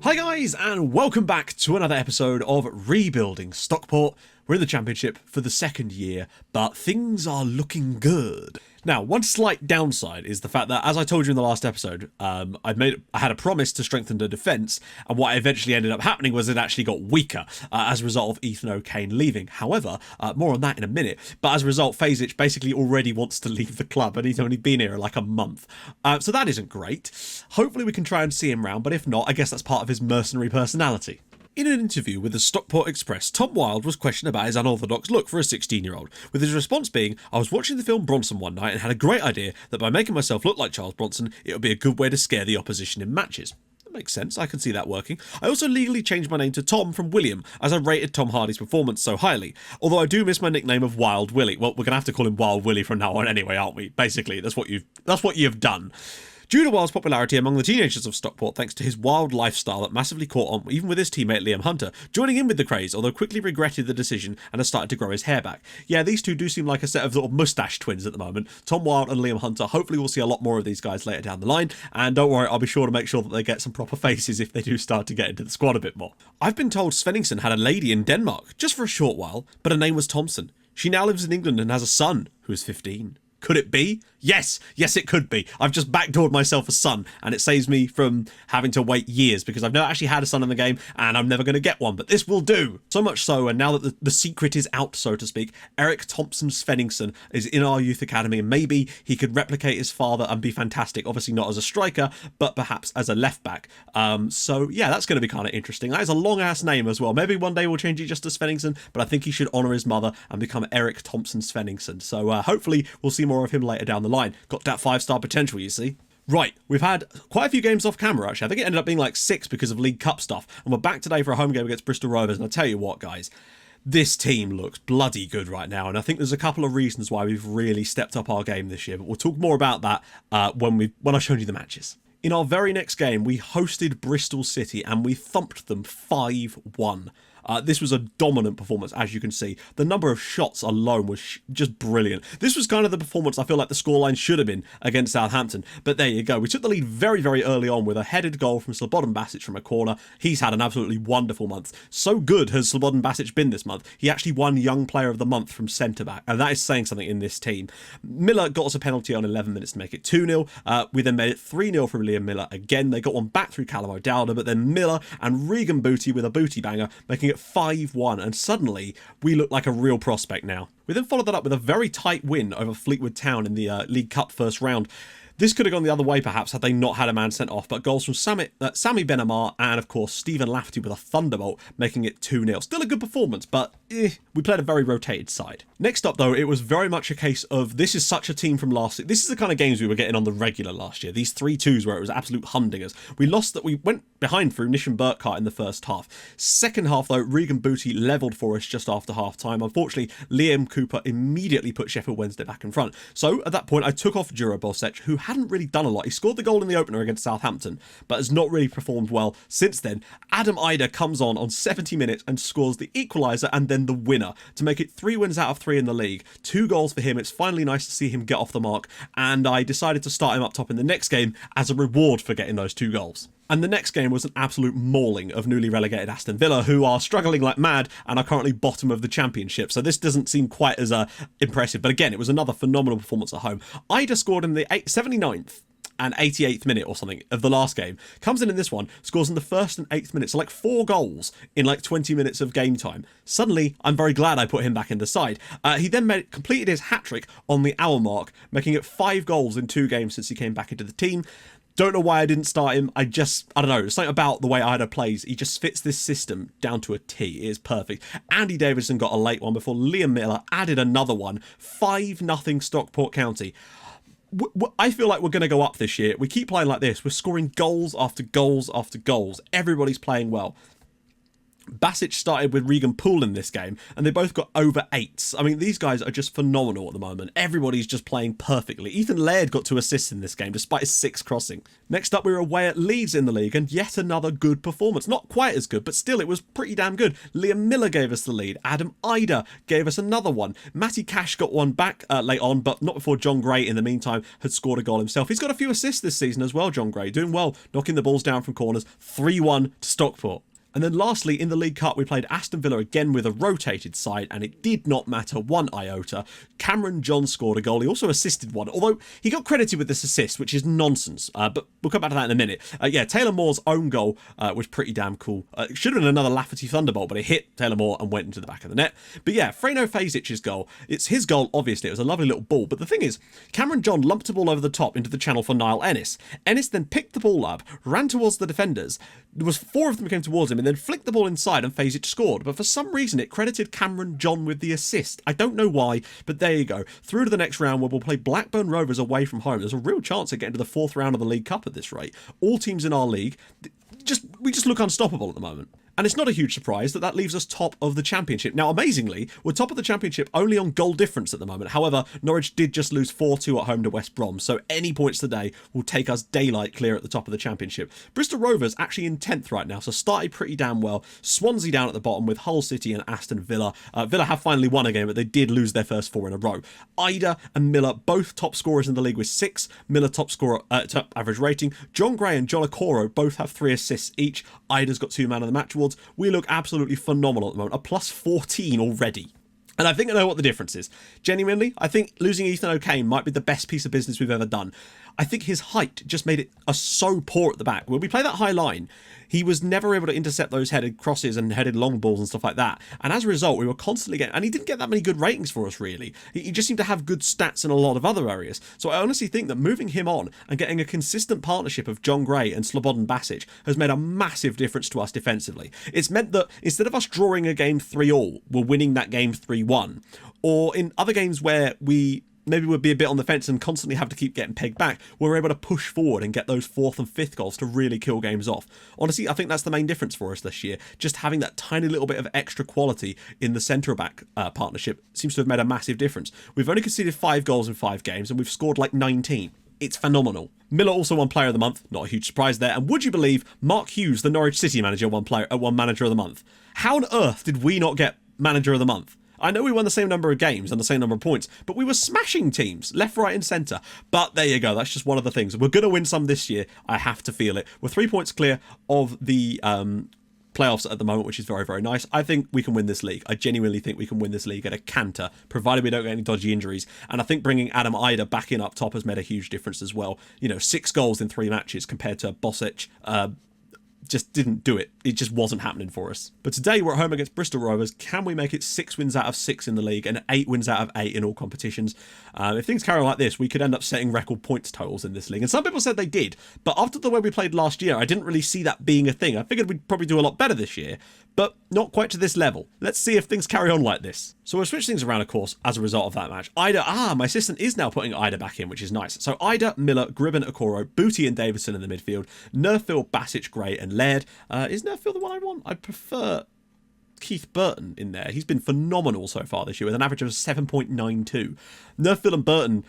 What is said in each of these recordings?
Hi guys, and welcome back to another episode of Rebuilding Stockport. We're in the Championship for the second year, but things are looking good. Now, one slight downside is the fact that, as I told you in the last episode, I had a promise to strengthen the defence, and what eventually ended up happening was it actually got weaker as a result of Ethan O'Kane leaving. However, more on that in a minute, but as a result, Fazic basically already wants to leave the club, and he's only been here like a month. So that isn't great. Hopefully we can try and see him round, but if not, I guess that's part of his mercenary personality. In an interview with the Stockport Express, Tom Wilde was questioned about his unorthodox look for a 16-year-old, with his response being, "I was watching the film Bronson one night and had a great idea that by making myself look like Charles Bronson, it would be a good way to scare the opposition in matches." That makes sense, I can see that working. I also legally changed my name to Tom from William, as I rated Tom Hardy's performance so highly, although I do miss my nickname of Wild Willie. Well, we're going to have to call him Wild Willie from now on anyway, aren't we? Basically, that's what you've done. Due to Wilde's popularity among the teenagers of Stockport thanks to his wild lifestyle that massively caught on even with his teammate Liam Hunter, joining in with the craze, although quickly regretted the decision and has started to grow his hair back. Yeah, these two do seem like a set of sort of moustache twins at the moment. Tom Wilde and Liam Hunter. Hopefully we'll see a lot more of these guys later down the line, and don't worry, I'll be sure to make sure that they get some proper faces if they do start to get into the squad a bit more. I've been told Svenningsson had a lady in Denmark, just for a short while, but her name was Thompson. She now lives in England and has a son who is 15. Could it be? Yes, it could be. I've just backdoored myself a son, and it saves me from having to wait years because I've never actually had a son in the game, and I'm never going to get one, but this will do. So much so, and now that the secret is out, so to speak, Eric Thompson Svenningsson is in our youth academy, and maybe he could replicate his father and be fantastic. Obviously not as a striker, but perhaps as a left back. So yeah, that's going to be kind of interesting. That is a long ass name as well. Maybe one day we'll change it just to Svenningsson, but I think he should honour his mother and become Eric Thompson Svenningsson. So hopefully we'll see more of him later down the line. Got that 5-star potential, you see. Right, we've had quite a few games off camera actually. I think it ended up being like 6 because of League Cup stuff, and we're back today for a home game against Bristol Rovers, and I tell you what guys, this team looks bloody good right now, and I think there's a couple of reasons why we've really stepped up our game this year, but we'll talk more about that when I show you the matches. In our very next game, we hosted Bristol City and we thumped them 5-1. This was a dominant performance, as you can see. The number of shots alone was just brilliant. This was kind of the performance I feel like the scoreline should have been against Southampton. But there you go. We took the lead very, very early on with a headed goal from Slobodan Basic from a corner. He's had an absolutely wonderful month. So good has Slobodan Basic been this month. He actually won Young Player of the Month from centre-back. And that is saying something in this team. Miller got us a penalty on 11 minutes to make it 2-0. We then made it 3-0 from Liam Miller again. They got one back through Callum O'Dowda, but then Miller and Regan Booty with a booty banger, making it 5-1, and suddenly we look like a real prospect now. We then followed that up with a very tight win over Fleetwood Town in the League Cup first round. This could have gone the other way perhaps had they not had a man sent off, but goals from Sami Benamar and of course Stephen Lafferty with a thunderbolt, making it 2-0. Still a good performance, but we played a very rotated side. Next up though, it was very much a case of this is such a team from last year. This is the kind of games we were getting on the regular last year. These 3-2s where it was absolute humdingers. We went behind through Nish and Burkhart in the first half. Second half though, Regan Booty levelled for us just after half time. Unfortunately, Liam Cooper immediately put Sheffield Wednesday back in front. So at that point, I took off Juro Bosec, who hadn't really done a lot. He scored the goal in the opener against Southampton, but has not really performed well since then. Adam Ider comes on 70 minutes and scores the equaliser and then the winner to make it 3 wins out of 3 in the league. 2 goals for him. It's finally nice to see him get off the mark, and I decided to start him up top in the next game as a reward for getting those 2 goals. And the next game was an absolute mauling of newly relegated Aston Villa, who are struggling like mad and are currently bottom of the Championship. So this doesn't seem quite as impressive. But again, it was another phenomenal performance at home. Ida scored in the 79th and 88th minute or something of the last game. Comes in this one, scores in the 1st and 8th minutes. So like 4 goals in like 20 minutes of game time. Suddenly, I'm very glad I put him back in the side. He then completed his hat-trick on the hour mark, making it 5 goals in 2 games since he came back into the team. Don't know why I didn't start him. I don't know. It's something about the way Ida plays. He just fits this system down to a T. It is perfect. Andy Davidson got a late one before Liam Miller added another one. 5-0 Stockport County. I feel like we're going to go up this year. We keep playing like this. We're scoring goals after goals after goals. Everybody's playing well. Basic started with Regan Poole in this game, and they both got over 8s. I mean, these guys are just phenomenal at the moment. Everybody's just playing perfectly. Ethan Laird got 2 assists in this game, despite his 6 crossing. Next up, we were away at Leeds in the league, and yet another good performance. Not quite as good, but still, it was pretty damn good. Liam Miller gave us the lead. Adam Ida gave us another one. Matty Cash got one back late on, but not before John Gray, in the meantime, had scored a goal himself. He's got a few assists this season as well, John Gray. Doing well, knocking the balls down from corners. 3-1 to Stockport. And then lastly, in the League Cup, we played Aston Villa again with a rotated side, and it did not matter one iota. Cameron John scored a goal. He also assisted one, although he got credited with this assist, which is nonsense. But we'll come back to that in a minute. Yeah, Taylor Moore's own goal was pretty damn cool. It should have been another Lafferty Thunderbolt, but it hit Taylor Moore and went into the back of the net. But yeah, Freno Fazic's goal. It's his goal, obviously. It was a lovely little ball. But the thing is, Cameron John lumped the ball over the top into the channel for Niall Ennis. Ennis then picked the ball up, ran towards the defenders. There was 4 of them came towards him, and then flicked the ball inside, and Fazic scored. But for some reason, it credited Cameron John with the assist. I don't know why, but there you go. Through to the next round, where we'll play Blackburn Rovers away from home. There's a real chance of getting to the 4th round of the League Cup at this rate. All teams in our league, we just look unstoppable at the moment. And it's not a huge surprise that leaves us top of the Championship. Now, amazingly, we're top of the Championship only on goal difference at the moment. However, Norwich did just lose 4-2 at home to West Brom, so any points today will take us daylight clear at the top of the Championship. Bristol Rovers actually in 10th right now, so started pretty damn well. Swansea down at the bottom with Hull City and Aston Villa. Villa have finally won a game, but they did lose their first 4 in a row. Ida and Miller, both top scorers in the league with 6. Miller top scorer, top average rating. John Gray and John Okoro both have 3 assists each. Ida's got 2 man of the match awards. We look absolutely phenomenal at the moment. A plus 14 already. And I think I know what the difference is. Genuinely, I think losing Ethan O'Kane might be the best piece of business we've ever done. I think his height just made it so poor at the back. When we play that high line, he was never able to intercept those headed crosses and headed long balls and stuff like that. And as a result, we were constantly getting... And he didn't get that many good ratings for us, really. He just seemed to have good stats in a lot of other areas. So I honestly think that moving him on and getting a consistent partnership of John Gray and Slobodan Basic has made a massive difference to us defensively. It's meant that instead of us drawing a game 3-3, we're winning that game 3-1. Or in other games where we... maybe we'll be a bit on the fence and constantly have to keep getting pegged back, we're able to push forward and get those 4th and 5th goals to really kill games off. Honestly, I think that's the main difference for us this year. Just having that tiny little bit of extra quality in the centre-back partnership seems to have made a massive difference. We've only conceded 5 goals in 5 games and we've scored like 19. It's phenomenal. Miller also won Player of the Month. Not a huge surprise there. And would you believe Mark Hughes, the Norwich City manager, won Manager of the Month? How on earth did we not get Manager of the Month? I know we won the same number of games and the same number of points, but we were smashing teams, left, right and centre. But there you go, that's just one of the things. We're going to win some this year, I have to feel it. We're 3 points clear of the playoffs at the moment, which is very, very nice. I think we can win this league. I genuinely think we can win this league at a canter, provided we don't get any dodgy injuries. And I think bringing Adam Ida back in up top has made a huge difference as well. 6 goals in 3 matches compared to Bosic. Just didn't do it. It just wasn't happening for us. But today we're at home against Bristol Rovers. Can we make it 6 wins out of 6 in the league and 8 wins out of 8 in all competitions? If things carry on like this, we could end up setting record points totals in this league. And some people said they did. But after the way we played last year, I didn't really see that being a thing. I figured we'd probably do a lot better this year, but not quite to this level. Let's see if things carry on like this. So we'll switch things around, of course, as a result of that match. Ida, my assistant is now putting Ida back in, which is nice. So Ida, Miller, Gribben, Okoro, Booty and Davidson in the midfield. Nerfield, Basic, Gray and Laird. Is Nerfield the one I want? I prefer Keith Burton in there. He's been phenomenal so far this year with an average of 7.92. Nerfield and Burton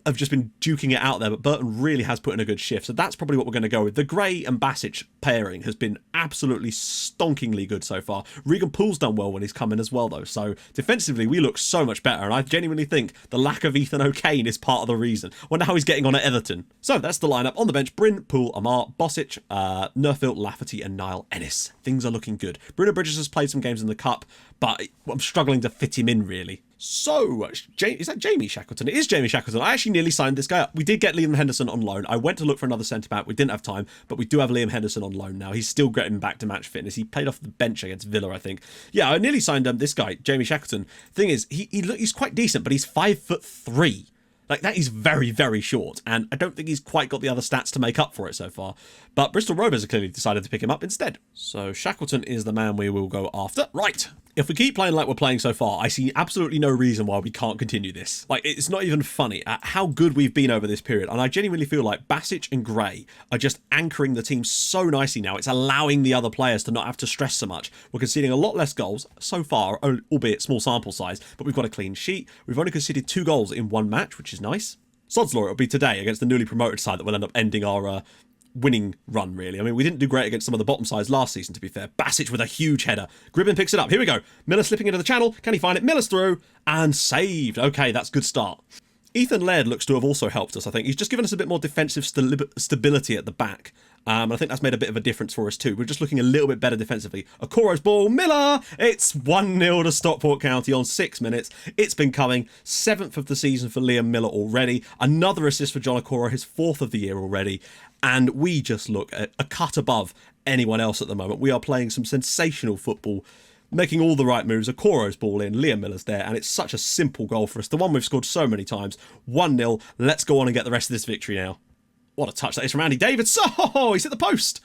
have just been duking it out there, but Burton really has put in a good shift. So that's probably what we're going to go with. The Gray and Basic pairing has been absolutely stonkingly good so far. Regan Poole's done well when he's come in as well, though. So defensively, we look so much better. And I genuinely think the lack of Ethan O'Kane is part of the reason. Wonder how he's getting on at Everton. So that's the lineup. On the bench, Bryn, Poole, Amar, Bosic, Nerfield, Lafferty and Niall Ennis. Things are looking good. Bruno Bridges has played some games in the Cup, but I'm struggling to fit him in, really. So, is that Jamie Shackleton? It is Jamie Shackleton. I actually nearly signed this guy up. We did get Liam Henderson on loan. I went to look for another centre-back. We didn't have time, but we do have Liam Henderson on loan now. He's still getting back to match fitness. He played off the bench against Villa, I think. Yeah, I nearly signed this guy, Jamie Shackleton. Thing is, he's quite decent, but he's 5'3". Like, that is very, very short, and I don't think he's quite got the other stats to make up for it so far. But Bristol Rovers have clearly decided to pick him up instead. So Shackleton is the man we will go after. Right, If we keep playing like we're playing so far, I see absolutely no reason why we can't continue this. Like, it's not even funny at how good we've been over this period. And I genuinely feel like Basic and Gray are just anchoring the team so nicely now. It's allowing the other players to not have to stress so much. We're conceding a lot less goals so far, albeit small sample size, but we've got a clean sheet. We've only conceded 2 goals in 1 match, which is nice. Sod's law, it'll be today against the newly promoted side that will end up ending our winning run, really. I mean, we didn't do great against some of the bottom sides last season, to be fair. Basic with a huge header. Gribben picks it up. Here we go. Miller slipping into the channel. Can he find it? Miller's through. And saved. Okay, that's a good start. Ethan Laird looks to have also helped us, I think. He's just given us a bit more defensive stability at the back. I think that's made a bit of a difference for us too. We're just looking a little bit better defensively. Okoro's ball. Miller! It's 1-0 to Stockport County on 6 minutes. It's been coming. 7th of the season for Liam Miller already. Another assist for John Okoro, his 4th of the year already. And we just look a cut above anyone else at the moment. We are playing some sensational football, making all the right moves. Okoro's ball in, Liam Miller's there, and it's such a simple goal for us. The one we've scored so many times. 1-0. Let's go on and get the rest of this victory now. What a touch that is from Andy Davis. Oh, he's hit the post.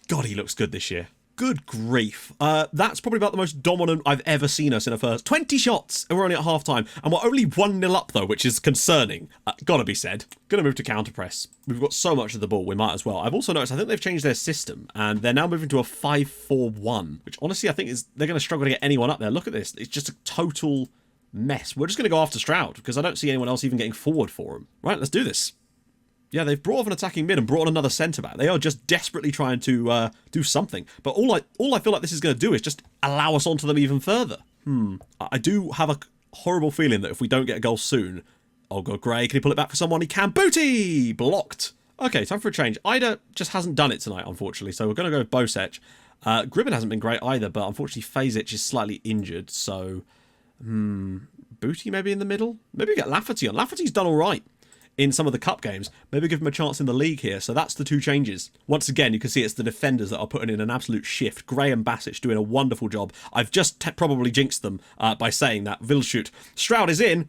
God, he looks good this year. Good grief. That's probably about the most dominant I've ever seen us in a first. 20 shots, and we're only at half-time. And we're only 1-0 up, though, which is concerning. Gotta be said. Gonna move to counter-press. We've got so much of the ball, we might as well. I've also noticed, I think they've changed their system, and they're now moving to a 5-4-1, which honestly I think they're going to struggle to get anyone up there. Look at this. It's just a total mess. We're just going to go after Stroud, because I don't see anyone else even getting forward for him. Right, let's do this. Yeah, they've brought off an attacking mid and brought on another centre-back. They are just desperately trying to do something. But all I feel like this is going to do is just allow us onto them even further. I do have a horrible feeling that if we don't get a goal soon... Oh, God, Gray, can he pull it back for someone? He can. Booty! Blocked. Okay, time for a change. Ida just hasn't done it tonight, unfortunately, so we're going to go with Bosec. Gribben hasn't been great either, but unfortunately Fazic is slightly injured, so... Booty maybe in the middle? Maybe get Lafferty on. Lafferty's done all right in some of the cup games. Maybe give him a chance in the league here. So that's the 2 changes. Once again, you can see it's the defenders that are putting in an absolute shift. Gray and Basic doing a wonderful job. I've just probably jinxed them by saying that. Vilshoot. Stroud is in.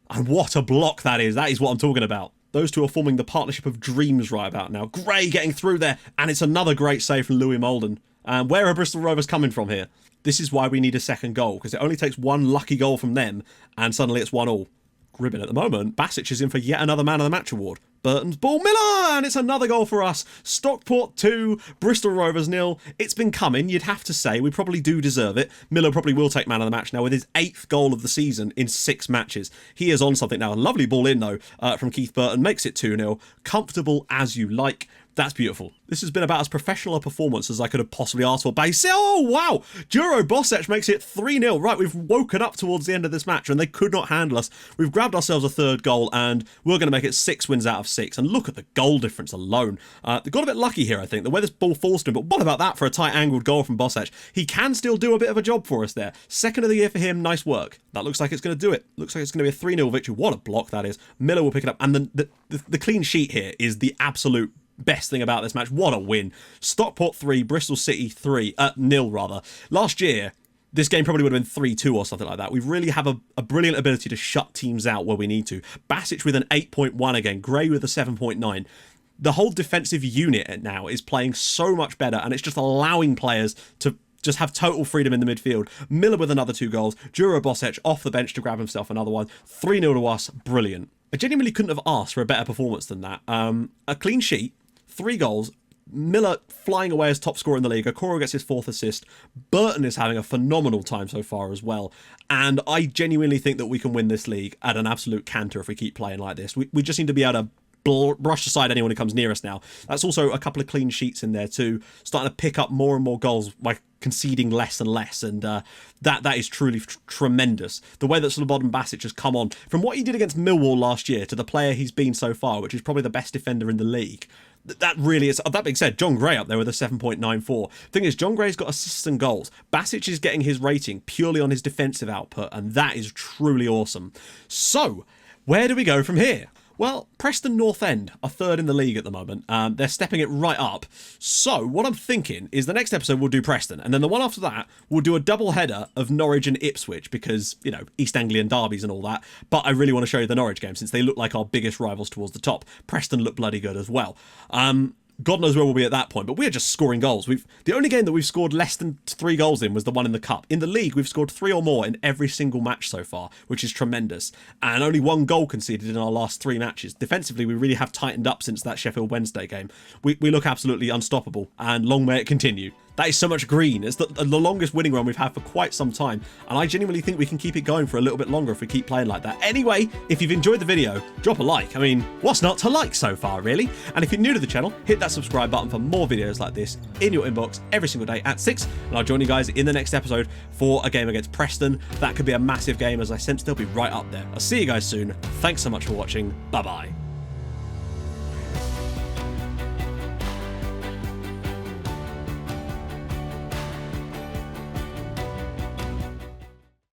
And what a block that is. That is what I'm talking about. Those two are forming the partnership of dreams right about now. Gray getting through there. And it's another great save from Louis Molden. And where are Bristol Rovers coming from here? This is why we need a second goal. Because it only takes one lucky goal from them. And suddenly it's 1-1. Gribben at the moment. Basic is in for yet another Man of the Match award. Burton's ball. Miller! And it's another goal for us. Stockport 2, Bristol Rovers 0. It's been coming, you'd have to say. We probably do deserve it. Miller probably will take Man of the Match now with his 8th goal of the season in 6 matches. He is on something now. A lovely ball in, though, from Keith Burton. Makes it 2-0. Comfortable as you like. That's beautiful. This has been about as professional a performance as I could have possibly asked for. Base. Oh, wow. Juro Bosec makes it 3-0. Right, we've woken up towards the end of this match and they could not handle us. We've grabbed ourselves a 3rd goal and we're going to make it 6 wins out of 6. And look at the goal difference alone. They got a bit lucky here, I think, the way this ball falls to him. But what about that for a tight angled goal from Bosec? He can still do a bit of a job for us there. 2nd of the year for him. Nice work. That looks like it's going to do it. Looks like it's going to be a 3-0 victory. What a block that is. Miller will pick it up. And the clean sheet here is the absolute best thing about this match. What a win. Stockport 3, Bristol City 3, 0 rather. Last year, this game probably would have been 3-2 or something like that. We really have a brilliant ability to shut teams out where we need to. Basic with an 8.1 again. Gray with a 7.9. The whole defensive unit now is playing so much better and it's just allowing players to just have total freedom in the midfield. Miller with another 2 goals. Juro Bosec off the bench to grab himself another one. 3-0 to us. Brilliant. I genuinely couldn't have asked for a better performance than that. A clean sheet. 3 goals. Miller flying away as top scorer in the league. Okoro gets his 4th assist. Burton is having a phenomenal time so far as well. And I genuinely think that we can win this league at an absolute canter if we keep playing like this. We just need to be able to brush aside anyone who comes near us now. That's also a couple of clean sheets in there too. Starting to pick up more and more goals by conceding less and less. And that is truly tremendous. The way that Slobodan Basic has come on from what he did against Millwall last year to the player he's been so far, which is probably the best defender in the league. That really is. That being said, John Gray up there with a 7.94. Thing is, John Gray's got assists and goals. Basic is getting his rating purely on his defensive output, and that is truly awesome. So, where do we go from here? Well, Preston North End are 3rd in the league at the moment. They're stepping it right up. So, what I'm thinking is the next episode we'll do Preston, and then the one after that we'll do a double header of Norwich and Ipswich because, you know, East Anglian derbies and all that. But I really want to show you the Norwich game since they look like our biggest rivals towards the top. Preston look bloody good as well. God knows where we'll be at that point, but we're just scoring goals. The only game that we've scored less than 3 goals in was the one in the Cup. In the league, we've scored 3 or more in every single match so far, which is tremendous. And only 1 goal conceded in our last 3 matches. Defensively, we really have tightened up since that Sheffield Wednesday game. We look absolutely unstoppable, and long may it continue. That is so much green. It's the longest winning run we've had for quite some time, and I genuinely think we can keep it going for a little bit longer if we keep playing like that. Anyway, if you've enjoyed the video, drop a like. I mean, what's not to like so far, really? And if you're new to the channel, hit that subscribe button for more videos like this in your inbox every single day at 6, and I'll join you guys in the next episode for a game against Preston. That could be a massive game, as I sense they'll be right up there. I'll see you guys soon. Thanks so much for watching. Bye-bye.